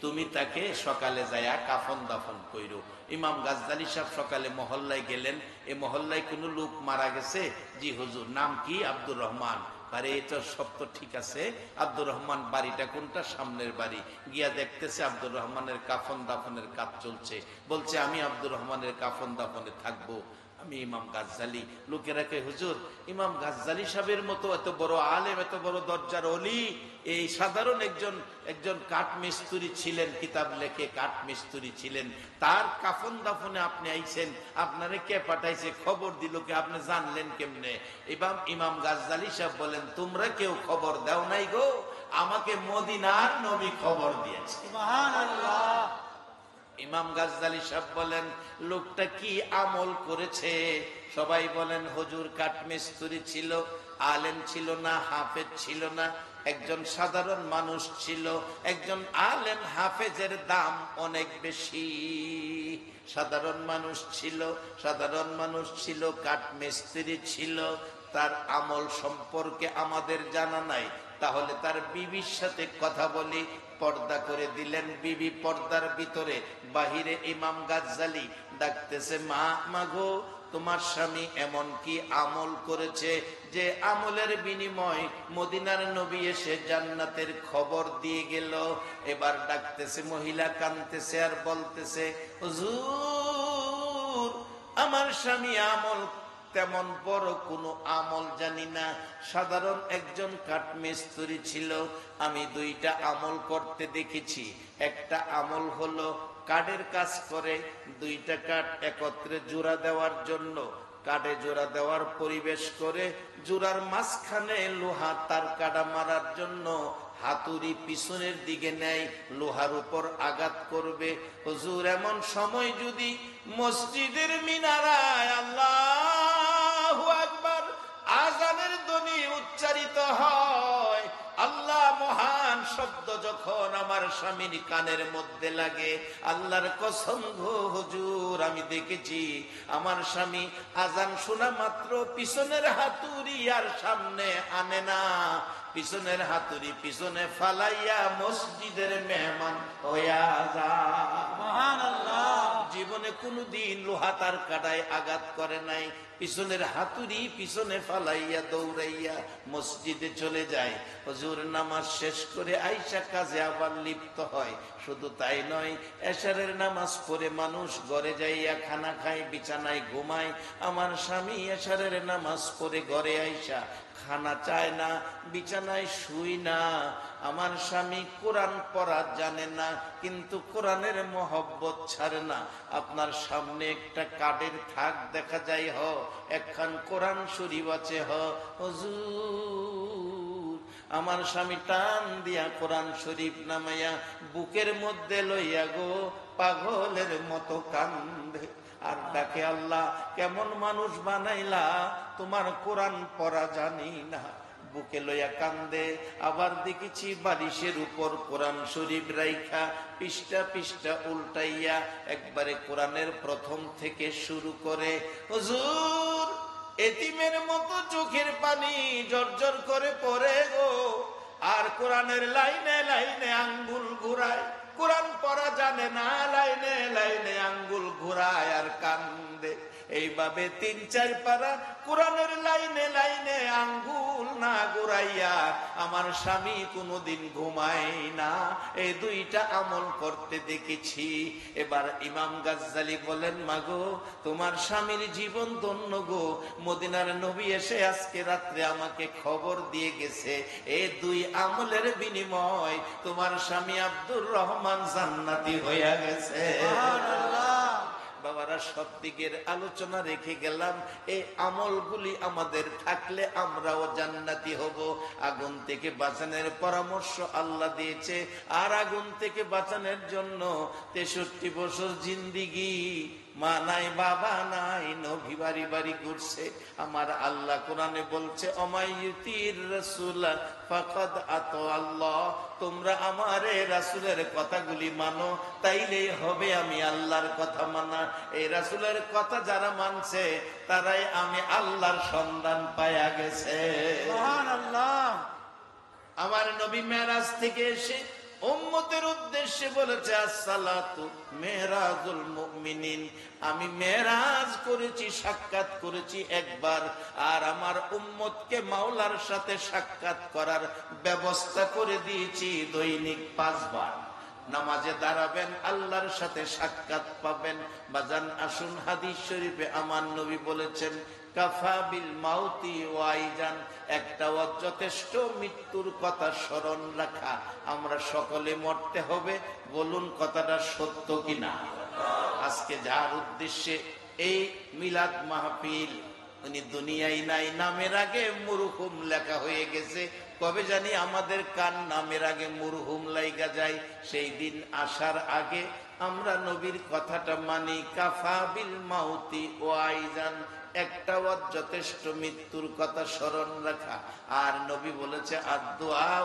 তুমি তাকে সকালে যায়া কাফন দাফন কইরো। ইমাম গাজ্জালী সাহেব সকালে মহল্লায় গেলেন, এই মহল্লায় কোনো লোক মারা গেছে? জি হুজুর। নাম কি? আব্দুর রহমান। আরে এটা সব তো ঠিক আছে, আব্দুর রহমান বাড়িটা কোনটা? সামনের বাড়ি। গিয়া দেখতেছে আব্দুর রহমানের কাফন দাফনের কাজ চলছে। বলছে আমি আব্দুর রহমানের কাফন দাফনে থাকবো, আমি ইমাম গাজ্জালী। লোকেরা কে হুজুর, ইমাম গাজ্জালী সাহেবের মতো এত বড় আলেম, এত বড় দরজার ওলি, এই সাধারণ একজন কাঠ মিস্ত্রি ছিলেন, কিতাব লেখে কাঠ মিস্ত্রি ছিলেন, তার কাফন দাফনে আপনি আইছেন, আপনারে কে পাঠাইছে, খবর দিল কে, আপনি জানলেন কেমনে? ইমাম গাজ্জালী সাহেব বলেন, তোমরা কেউ খবর দাও নাই গো, আমাকে মদিনার নবী খবর দিয়েছে। সুবহানাল্লাহ। ইমাম গাজ্জালী সাহেব বলেন, লোকটা কি আমল করেছে? সবাই বলেন, হুজুর কাঠমিস্ত্রি ছিল, আলেম ছিল না, হাফেজ ছিল না, একজন সাধারণ মানুষ ছিল। একজন আলেম হাফেজের দাম অনেক বেশি। সাধারণ মানুষ ছিল, কাঠমিস্ত্রি ছিল, তার আমল সম্পর্কে আমাদের জানা নাই। তাহলে তার বিবির সাথে কথা বলি, পর্দা করে দিলেন। বিবি পর্দার ভিতরে, বাহিরে ইমাম গাজ্জালী ডাকতেছে, মা গো, তোমার স্বামী এমন কি আমল করেছে যে আমলের বিনিময় মদিনার নবী এসে জান্নাতের খবর দিয়ে গেল। এবার ডাকতেছে, মহিলা কাঁদতেছে আর বলতেছে, হুজুর আমার স্বামী আমল তেমন বড় কোনো আমল জানি না, সাধারণ একজন কাঠমিস্ত্রি ছিল। আমি দুইটা আমল করতে দেখেছি। একটা আমল হলো কাঠের কাজ করে, দুইটা কাঠ একত্রে জোড়া দেওয়ার জন্য কাঠে জোড়া দেওয়ার পরিবেশ করে, জোড়ার মাঝখানে লোহা তার কাটা মারার জন্য হাতুড়ি পিছনের দিকে নেয়, লোহার উপর আঘাত করবে। হুজুর এমন সময় যদি মসজিদের মিনারায় আল্লাহু আকবার আযানের ধ্বনি উচ্চারিত হয়, আল্লাহ মহান শব্দ যখন আমার স্বামীর কানের মধ্যে লাগে, আল্লাহর কসম গো হুজুর আমি দেখেছি আমার স্বামী আযান শোনা মাত্র পিছনের হাতুড়ি আর সামনে আনে না, পিছনের হাতুড়ি পিছনে ফালাইয়া মসজিদের মেহমান হইয়া যায়। সুবহানাল্লাহ। জীবনে কোনদিন লোহা তার কাটায় আঘাত করে নাই, পিছনের হাতুড়ি পিছনে ফালাইয়া দৌড়াইয়া মসজিদে চলে যায়। হুজুর নামাজ শেষ করে আইসা কাজে আবার লিপ্ত হয়। শুধু তাই নয়, এশারের নামাজ পড়ে মানুষ ঘরে যাইয়া খানা খায়, বিছানায় ঘুমায়। আমার স্বামী এশারের নামাজ পড়ে ঘরে আইসা খানা চায় না, বিছানায় শুই না। আমার স্বামী কোরআন পড়া জানে না, কিন্তু কোরআনের মহব্বত ছাড়ে না। আপনার সামনে একটা কাঠের থাক দেখা যায়, একখান কোরআন শরীফ আছে, হুজুর আমার স্বামী টান দিয়া কোরআন শরীফ নামাইয়া বুকের মধ্যে লইয়া গো পাগলের মতো কান্দে আর ডাকে, আল্লাহ কেমন মানুষ বানাইলা, তোমার কোরআন পড়া জানি না। বুকে লইয়া কান্দে। আবার দেখেছি বালিশের উপর কোরআন শরীফ রাইখা পৃষ্ঠা পৃষ্ঠা উল্টাইয়া একবারে কোরআনের প্রথম থেকে শুরু করে। হুজুর এতিমের মতো চোখের পানি জর্জর করে পড়ে গো, আর কোরআনের লাইনে লাইনে আঙ্গুল ঘুরায়। কোরআন পড়া জানে না, লাইনে লাইনে আঙ্গুল ঘুরায় আর কান্দে। এইভাবে 3-4 পারা কোরআনের লাইনে লাইনে আঙ্গুল না ঘুরাইয়া আমার স্বামী কোনোদিন ঘুমায় না। এই 2টা আমল করতে দেখেছি। এবার ইমাম গাজ্জালি বলেন, মাগো তোমার স্বামীর জীবন ধন্য গো, মদিনার নবী এসে আজকে রাত্রে আমাকে খবর দিয়ে গেছে এই 2 আমলের বিনিময় তোমার স্বামী আব্দুর রহমান জান্নাতি হইয়া গেছে। বাবারা, সব দিকের আলোচনা রেখে গেলাম, এই আমলগুলি আমাদের থাকলে আমরাও জান্নাতি হব। আগুন থেকে বাঁচানোর পরামর্শ আল্লাহ দিয়েছে, আর আগুন থেকে বাঁচানোর জন্য 63 বছর জিন্দিগি, মা নাই বাবা নাই, নবী বাড়ি বাড়ি ঘুরছে। আমার আল্লাহ কোরআনে বলছে, অমাইয়ুতির রাসূল ফাকাদ আতা আল্লাহ, তোমরা আমারে রাসূলের কথাগুলি মানো, তাইলেই হবে আমি আল্লাহর কথা মানা। এই রাসূলের কথা যারা মানছে তারাই আমি আল্লাহর সন্ধান পায়া গেছে। সুবহানাল্লাহ। আমার নবী মেরাজ থেকে এসে উম্মতের উদ্দেশ্যে বলেছে, আসসালাতু মেরাজুল মুমিনিন, আমি মেরাজ করেছি, সাক্ষাৎ করেছি একবার, আর আমার উম্মতকে মাওলার সাথে সাক্ষাৎ করার ব্যবস্থা করে দিয়েছি দৈনিক 5 বার। নামাজে দাঁড়াবেন, আল্লাহর সাথে সাক্ষাৎ পাবেন। বাজান আসুন, হাদিস শরীফে আমার নবী বলেছেন, কাফা বিল মাউতি ওয়াইজান, একটা যথেষ্ট মৃত্যুর কথা স্মরণ রাখা। আমরা সকলে মরতে হবে, বলুন কথাটা সত্য কিনা? আজকে যার উদ্দেশ্যে এই মিলাদ মাহফিল, উনি দুনিয়ায় নাই, নামের আগে মরহুম লেখা হয়ে গেছে। কবে জানি আমাদের কান নামের আগে মরহুম লাইগা যায়, সেই দিন আসার আগে আমরা নবীর কথাটা মানি, কাফা বিল মাউতি ওয়াইজান, একটা যথেষ্ট মৃত্যুর কথা স্মরণ রাখা। আর নবী বলেছে, আদ-দুআ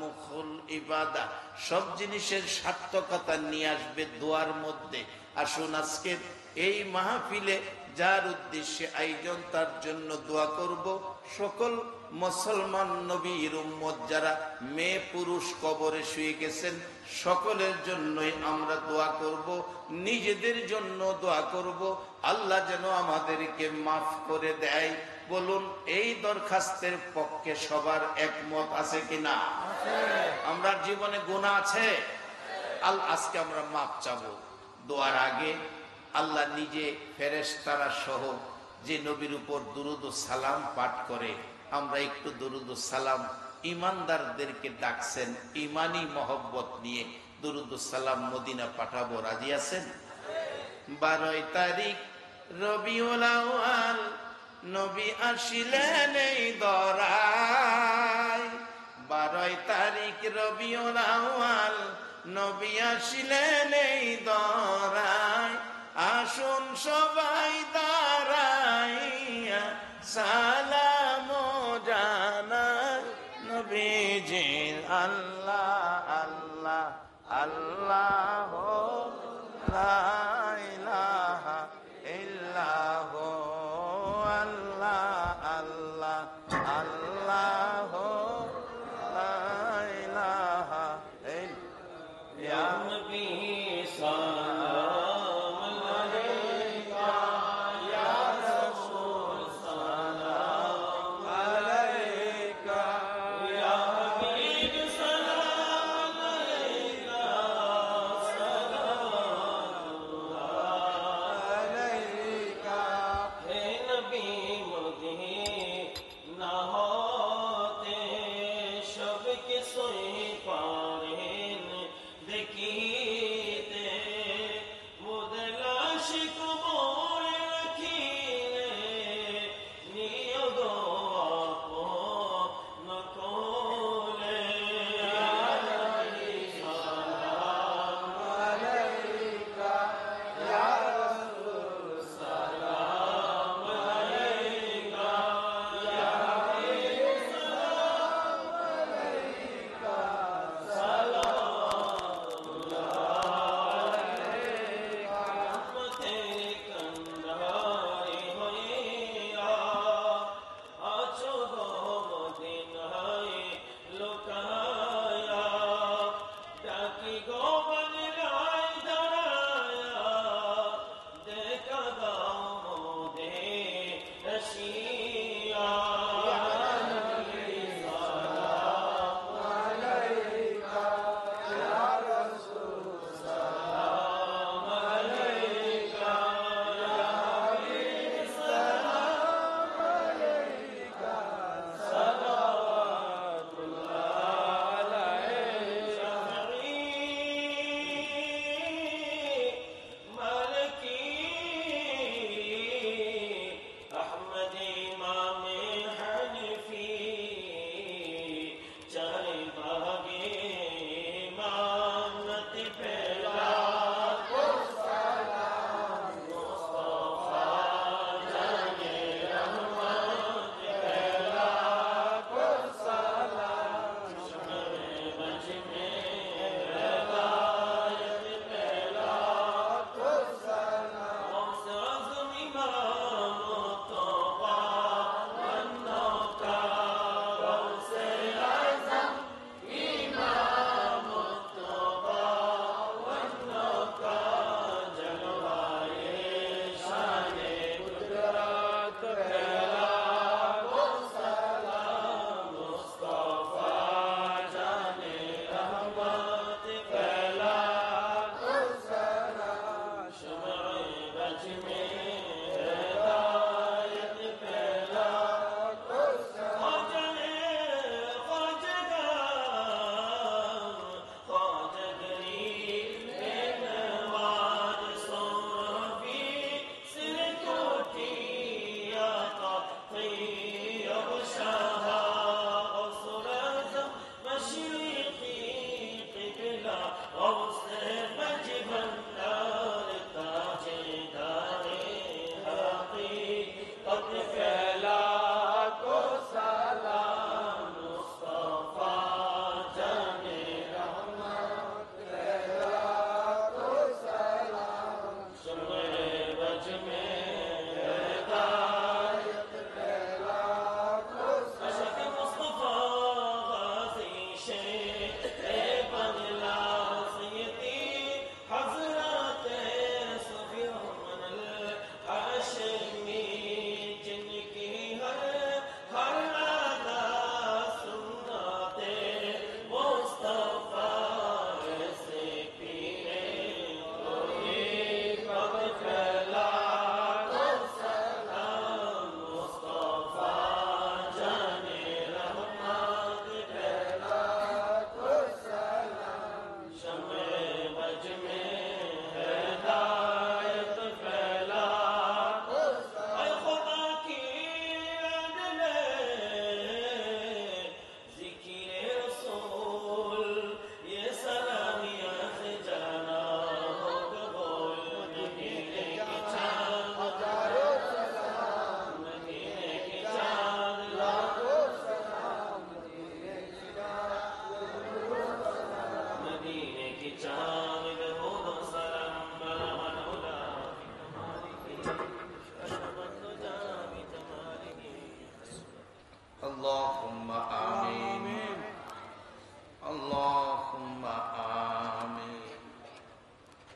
মুখুল ইবাদা, সব জিনিসের সার্থকতা নিয়ে আসবে দোয়ার মধ্যে। আসুন আজকে এই মাহফিলে যার উদ্দেশ্যে আয়োজন, তার জন্য দোয়া করব। সকল মুসলমান নবীর উম্মত যারা মেয়ে পুরুষ কবরে শুয়ে গেছেন, সকলের জন্যই আমরা দোয়া করব, নিজেদের জন্য দোয়া করব, আল্লাহ যেন আমাদেরকে মাফ করে দেয়। বলুন, এই দরখাস্তের পক্ষে সবার একমত আছে কিনা? আমরা জীবনে গুনাহ আছে, আজকে আমরা মাফ চাবো। দোয়ার আগে আল্লাহ নিজে ফেরেশতারা সহ যে নবীর উপর দুরূদ ও সালাম পাঠ করে, আমরা একটু দুরূদ ও সালাম ইমানদারদেরকে ডাকছেন, ইমানি মহব্বত নিয়ে দুরূদ ও সালাম মদিনা পাঠাবো। রাজি আছেন? 12 তারিখ রবিউল আউয়াল, নবী আসিলেন এই দরায়। 12 তারিখ রবিউল আউয়াল, নবী আসিলেন এই দরায়। আসুন সবাই দাঁড়াইয়া সালাম জানাই নবীজির, আল্লাহ আল্লাহ আল্লাহ লা ইলাহা ইল্লাহু, আল্লাহ আল্লাহ আল্লাহ লা ইলাহা ইল্লাল্লাহ। ইয়া নবী সালাম আলাইকা, ইয়া রাসূল সালাম আলাইকা, ইয়া হাবিব সালাম আলাইকা, সালাম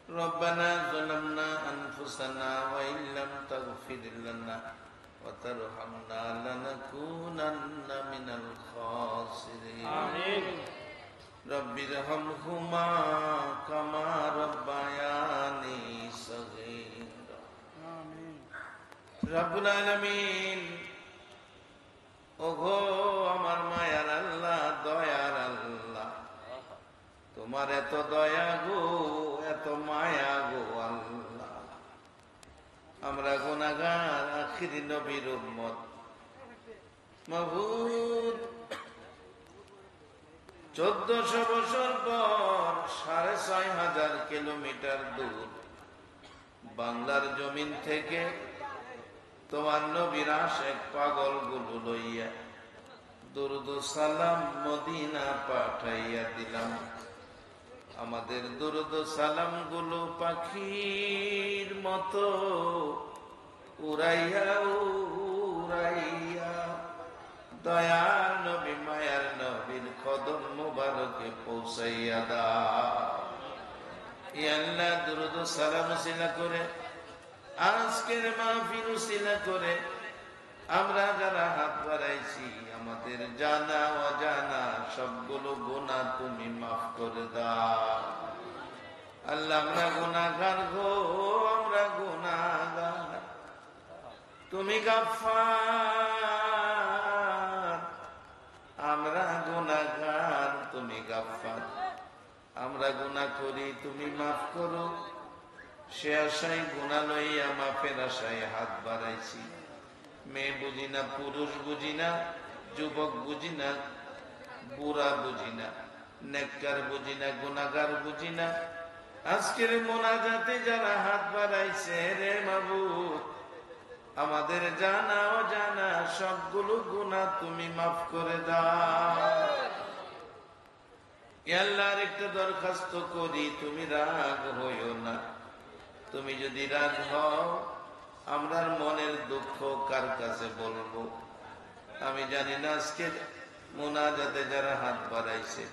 ربنا ظلمنا أنفسنا وإن لم تغفر لنا وترحمنا لنكونن من الخاسرين آمين رب ارحمهما كما ربياني صغيرا آمين رب العالمين ওগো আমার মায়ার আল্লাহ দয়ার আল্লাহ তোমার এত দয়া গো এত মায়া গো আল্লাহ আমরা গুনাহগার আখিরি নবীর উম্মত মাবুদ 1400 বছর পর 6500 কিলোমিটার দূর বাংলার জমিন থেকে তোমার নবীর আশিক পাগল গুলো লইয়া দুরুদ সালাম মদিনা পাঠাইয়া দিলাম আমাদের দুরুদ সালাম গুলো পাখির মতো উড়াইয়া উড়াইয়া দয়ার নবী মায়ার নবীর কদম মুবারকে পৌঁছাইয়া দাও ইয়া আল্লাহ দুরুদ সালাম সিলা করে আজকের মাহফিল উসিলা করে আমরা যারা হাত বাড়াইছি আমাদের জানা অজানা সবগুলো গুনাহ তুমি মাফ করে দাও আল্লাহ আমরা গুনাহগার গো আমরা গুনাহগার তুমি গাফফার আমরা গুনাহগার তুমি গাফফার আমরা গুনাহ করি তুমি মাফ করো সে আশায় গুনাহ লইয়া মাফের আশায় হাত বাড়াইছি মেয়ে বুঝি না পুরুষ বুঝি না যুবক বুঝি না বুড়া বুঝি না নেককার বুঝি না গুনাহগার বুঝি না আজকের মোনাজাতে যারা হাত বাড়াইছে রে মাবুদ আমাদের জানা অজানা সবগুলো গুনাহ তুমি মাফ করে দাও ইয়া আল্লাহ একটা দরখাস্ত করি তুমি রাগ হইও না তুমি যদি রাগ হও আমরার মনের দুঃখ কার কাছে বলবো আমি জানি না আজকে মোনাজাতে যারা হাত বাড়াইছে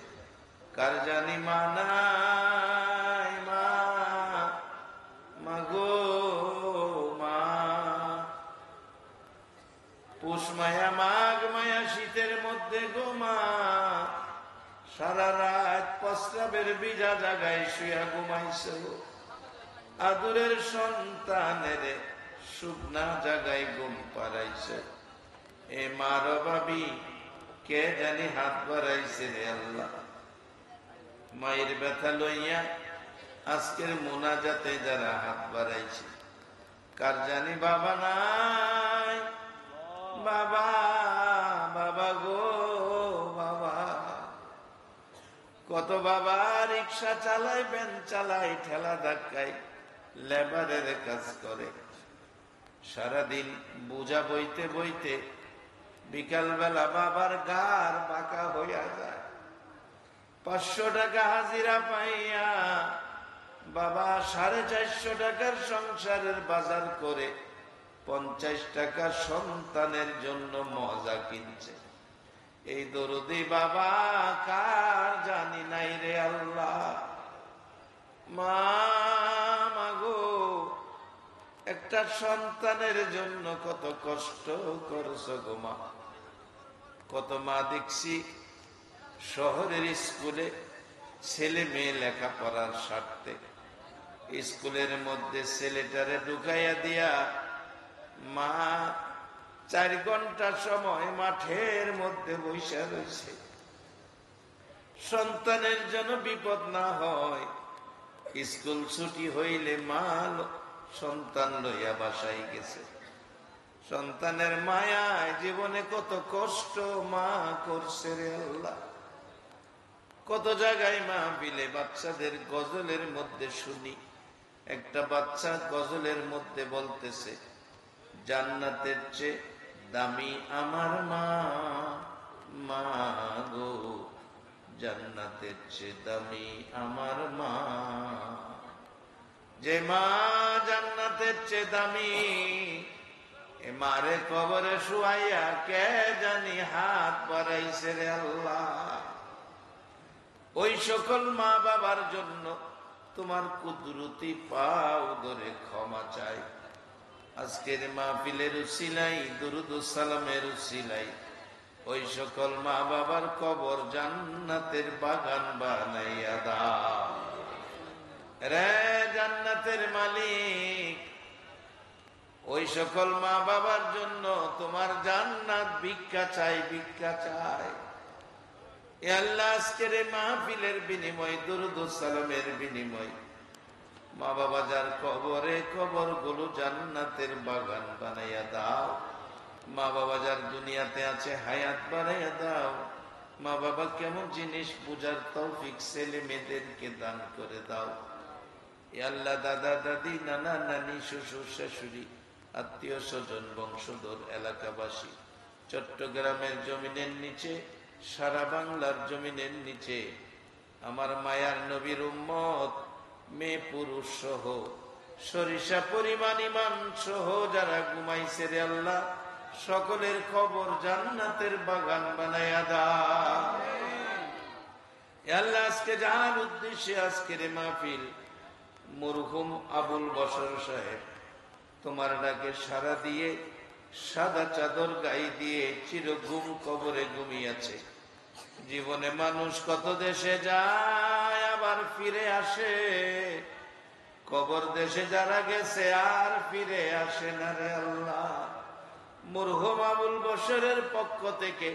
কার জানি মা নাই মা গো মা পুষ মায়া মাঘ মায়া শীতের মধ্যে গো মা সারা রাত প্রস্রাবের ভিজা জায়গায় শুয়া ঘুমাইছে আদুরের সন্তানের শুকনা জায়গায় ঘুম পাড়াইছে এ মার ভাবি কে জানি হাত বাড়াইছে রে আল্লাহ মায়ের ব্যথা লইয়া আজকের মোনাজাতে যারা হাত বাড়াইছে কার জানি বাবা নাই বাবা বাবা গো বাবা কত বাবা রিক্সা চালায় ভ্যান চালায় ঠেলা ধাক্কায় লেবারের কাজ করে সারাদিন বোঝা বইতে বইতে বিকাল বেলা বাবার গার বাঁকা হইয়া যায় 500 টাকা হাজিরা পাইয়া বাবা 450 টাকার সংসারের বাজার করে 50 টাকা সন্তানের জন্য মজা কিনছে এই দরদি বাবা কার জানি নাই রে আল্লাহ মা মাগো একটা সন্তানের জন্য কত কষ্ট করছো গো মা কত মা দেখছি শহরের স্কুলে ছেলে মেয়ে লেখাপড়ার স্বার্থে স্কুলের মধ্যে ছেলেটারে ঢুকাইয়া দিয়া মা 4 ঘন্টা সময় মাঠের মধ্যে বসে রয়েছে সন্তানের জন্য বিপদ না হয় স্কুল ছুটি হইলে মা সন্তান লইয়া বাসায় গেছে সন্তানের মায়ায় জীবনে কত কষ্ট মা করছে রে আল্লাহ কত জায়গায় মা বিলে বাচ্চাদের গজলের মধ্যে শুনি একটা বাচ্চা গজলের মধ্যে বলতেছে জান্নাতের চেয়ে দামি আমার মা মা গো জান্নাতের চেয়ে দামি আমার মা যে মা জান্নাতের চেয়ে দামি এ মারে কবরে শুয়াইয়া কে জানি হাত বাড়াইছে রে আল্লাহ ওই সকল মা বাবার জন্য তোমার কুদরতি পাও ধরে ক্ষমা চাই। আজকের মাহফিলের উসিলাই, দুরুদ ও সালামের উসিলাই ওই সকল মা বাবার কবর জান্নাতের বাগান বানাইয়া দাও। রে জান্নাতের মালিক, ওই সকল মা বাবার জন্য তোমার জান্নাত ভিক্ষা চাই, ভিক্ষা চাই। এ আল্লাহ, আজকের মাহফিলের বিনিময়, দুরুদ ও সালামের বিনিময় মা বাবা যার কবরে, কবর গুলো জান্নাতের বাগান বানাইয়া দাও। মা বাবা যার দুনিয়াতে আছে হায়াত বাড়াইয়া দাও। মা বাবা কেমন জিনিস বুঝার তৌফিক ছেলে মেয়েদেরকে দান করে দাও। এ আল্লাহ, দাদা দাদি, নানা নানি, শ্বশুর শাশুড়ি, আত্মীয় স্বজন, বংশধর, এলাকাবাসী, চট্টগ্রামের জমিনের নিচে, সারা বাংলার জমিনের নিচে আমার মায়ার নবীর উম্মত, মেয়ে পুরুষ সহ, সরিষা পরিমাণ ইমান সহ যারা ঘুমাইছে রে আল্লাহ, সকলের কবর জান্নাতের বাগান বানাইয়া দাও। আল্লাহ, আজকে যার উদ্দেশ্যে আজকের মাহফিল, মরহুম আবুল বশর সাহেব তোমার ডাকে সাড়া দিয়ে সাদা চাদর গায়ে দিয়ে চিরঘুম কবরে ঘুমিয়েছে। জীবনে মানুষ কত দেশে যায় আবার ফিরে আসে, কবর দেশে যারা গেছে আর ফিরে আসে না রে আল্লাহ। মরহুম আবুল বশরের পক্ষ থেকে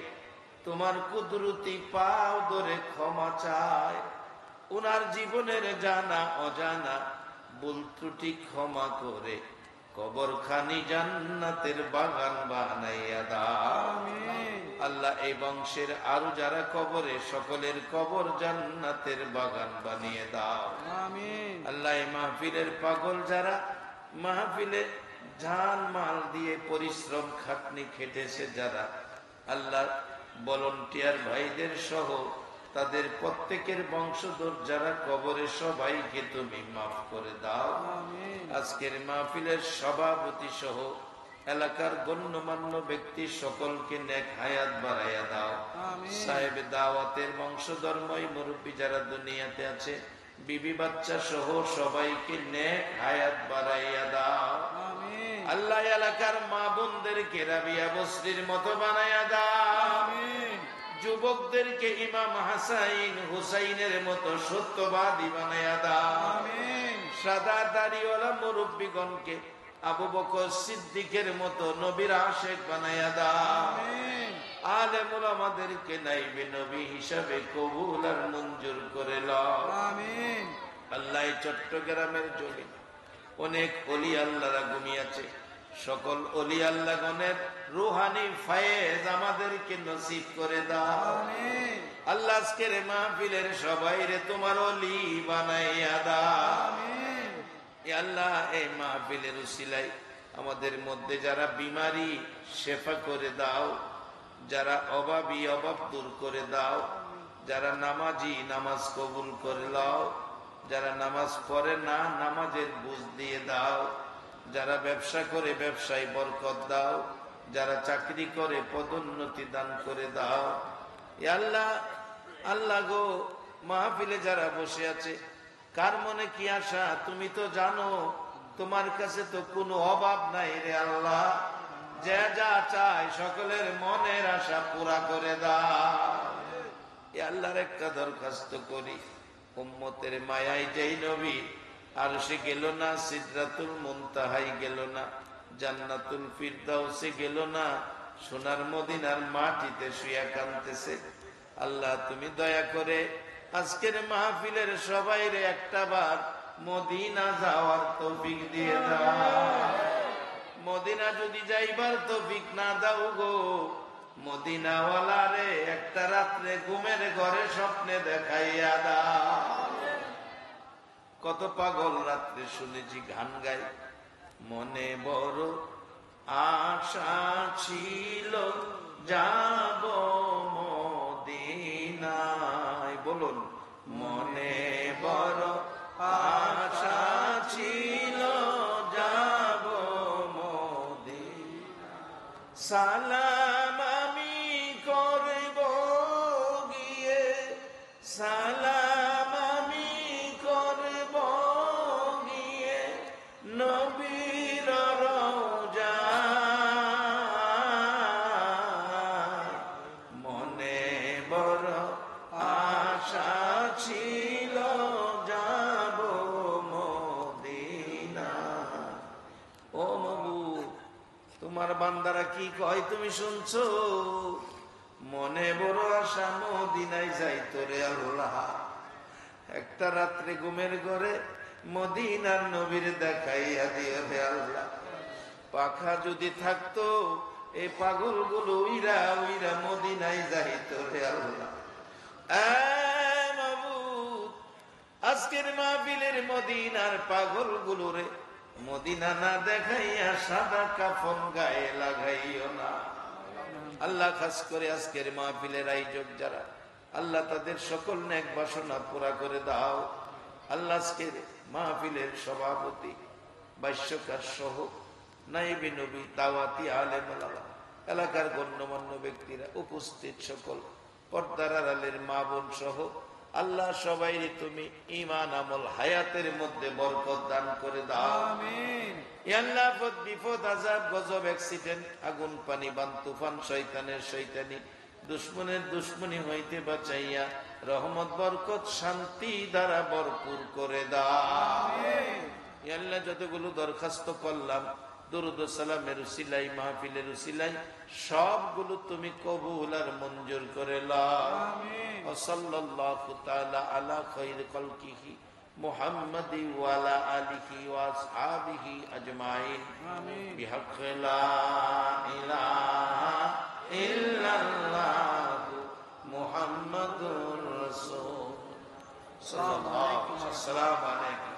তোমার কুদরতি পাও ধরে ক্ষমা চায়। উনার জীবনের জানা অজানা ভুল ত্রুটি ক্ষমা করে কবরখানি জান্নাতের বাগান বানাইয়া দাও। আল্লাহ, এই বংশের আরো যারা কবরে, সকলের কবর জান্নাতের বাগান বানিয়ে দাও। আল্লাহ, এই মাহফিলের পাগল যারা মাহফিলে জান মাল দিয়ে পরিশ্রম খাটনি খেটেছে যারা, আল্লাহ ভলান্টিয়ার ভাইদের সহ তাদের প্রত্যেকের বংশধর যারা কবরে, সবাইকে তুমি মাফ করে দাও। আজকের মাহফিলের সভাপতি সহ এলাকার গণ্যমান্য ব্যক্তি সকলকে নেক হায়াত বাড়াইয়া দাও। সাহেব দাওয়াতের বংশধর্মই মুরব্বী যারা দুনিয়াতে আছে, বিবি বাচ্চা সহ সবাইকে নেক হায়াত বাড়াইয়া দাও। আল্লাহ, এলাকার মা বোনদেরকে রাবিয়া বসরির মতো বানাইয়া দাও। যুবকদেরকে ইমাম হাসাইন হুসাইনের মতো সত্যবাদী বানাইয়া দাও। সাদা দাড়িওয়ালা মুরব্বীগণকে আবু বকর সিদ্দিকের মতো নবীর আশেক বানাইয়া দাও। আলেম ওলামাদেরকে নাইবে নবী হিসাবে কবুল আর মঞ্জুর করে লও। আল্লাহ, চট্টগ্রামের জমি অনেক অলি আল্লাহরা ঘুমিয়েছে, সকল অলি আল্লাহগণের রুহানি ফায়েজ আমাদেরকে নসিব করে দাও। আল্লাহ, আজকের মাহফিলের সবাই রে তোমার অলি বানাইয়া দাও। আল্লাহ, এই মাহফিলের উসিলাই আমাদের মধ্যে যারা বিমারি শেফা করে দাও, যারা অভাবী অভাব দূর করে দাও, যারা নামাজি নামাজ কবুল করে দাও, যারা নামাজ পড়ে না নামাজের বুঝ দিয়ে দাও, যারা ব্যবসা করে ব্যবসায় বরকত দাও, যারা চাকরি করে পদোন্নতি দান করে দাও। আল্লাহ, আল্লাহ গো, মাহফিলে যারা বসে আছে কার মনে কি আশা তুমি তো জানো, তোমার কাছে তো কোনো অভাব নাই রে আল্লাহ। যে যা চায় সকলের মনের আশা পুরা করে দাও। আল্লাহর একটা দরখাস্ত করি, উম্মতের মায়াই যেই নবী আর সে গেল না, সিদরাতুল মুনতাহাই গেল না, জান্নাতুল ফিরদাউসে গেল না, সোনার মদিনার মাটিতে শুয়া কাঁদতেছে। আল্লাহ, তুমি দয়া করে আজকের মাহফিলের সবাই রে একটা বার মদিনা যাওয়ার তৌফিক দিয়ে দাও। মদিনা যদি যাইবার তৌফিক না দাও গো, মদিনাওয়ালা রে একটা রাত্রে ঘুমের ঘরে স্বপ্নে দেখাইয়া দাও। কত পাগল রাত্রে শুনেছি গান গাই, মনে বড় আশা ছিল যাব মদিনায়। বলুন, মনে বড় আশা ছিল যাব মদিনায়। সালাম আমি করব গিয়ে, সালাম আমি করব বান্দারা কি কয় তুমি শুনছো? মনে বড় আশা মদিনায় যাইতো রে আল্লাহ। একটা রাত্রে ঘুমের ঘরে মদিনার নবীর দেখাইয়া দিও হে আল্লাহ। পাখা যদি থাকতো এই পাগলগুলো উইরা উইরা মদিনায় যাইতো রে আল্লাহ। আজকের মাহফিলের মদিনার পাগলগুলো রে মদিনা না দেখাইয়া সাদা কাফন গায়ে লাগাইও না আল্লাহ। খাস করে আজকের মাহফিলের আয়োজক যারা, আল্লাহ তাদের সকল নেক বাসনা পুরা করে দাও আল্লাহ। আজকের মাহফিলের সভাপতি, ভাষ্যকার সহ নাইবে নবী, দাওয়াতি আলেম ওলামা, এলাকার গণ্যমান্য ব্যক্তিরা, উপস্থিত সকল পর্দার আড়ালের মা বোন সহ আল্লাহ সবাই তুমি ঈমান আমল হায়াতের মধ্যে বরকত দান করে দাও। আমিন। ইয়া আল্লাহ, বিপদ আযাব গজব অ্যাক্সিডেন্ট আগুন পানি বান তুফান শয়তানের শয়তানি দুশমনের দুশমনি হইতে বাঁচাইয়া রহমত বরকত শান্তি দ্বারা ভরপুর করে দাও। আমিন। ইয়া আল্লাহ, যতগুলো দরখাস্ত করলাম দরুদ ও সালামের উসিলাই মাহফিলের উসিলাই সবগুলো তুমি কবুল আর মঞ্জুর করে লাও। আমিন। ওয়া সাল্লাল্লাহু তাআলা আলা খায়রি খালকিহি মুহাম্মাদি ওয়া আলা আলিহি ওয়া আসহাবিহি আজমাইন। আমিন। বিহাক্কি লা ইলাহা ইল্লাল্লাহ মুহাম্মাদুর রাসূল সাল্লাল্লাহু আলাইহি ওয়া সাল্লাম।